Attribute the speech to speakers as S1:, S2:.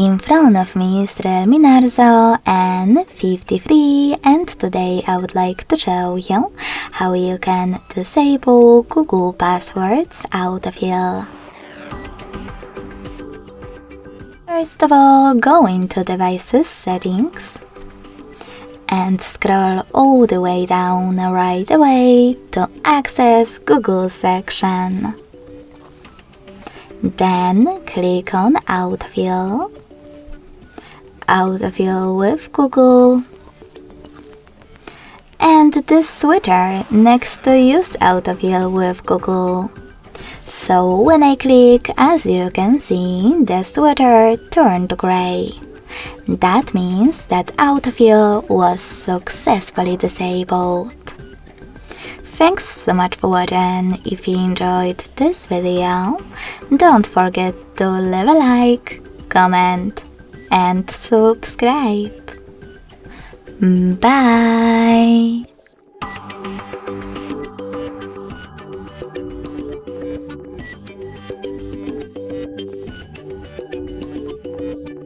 S1: In front of me is Realme Narzo N53, and today I would like to show you how you can disable Google passwords autofill. First of all, go into Devices Settings and scroll all the way down right away to access Google section. Then click on Autofill, Autofill with Google, and this switcher next to Use Autofill with Google. So when I click, as you can see, the switcher turned gray. That means that autofill was successfully disabled. Thanks so much for watching. If you enjoyed this video, don't forget to leave a like, comment, and subscribe. Bye!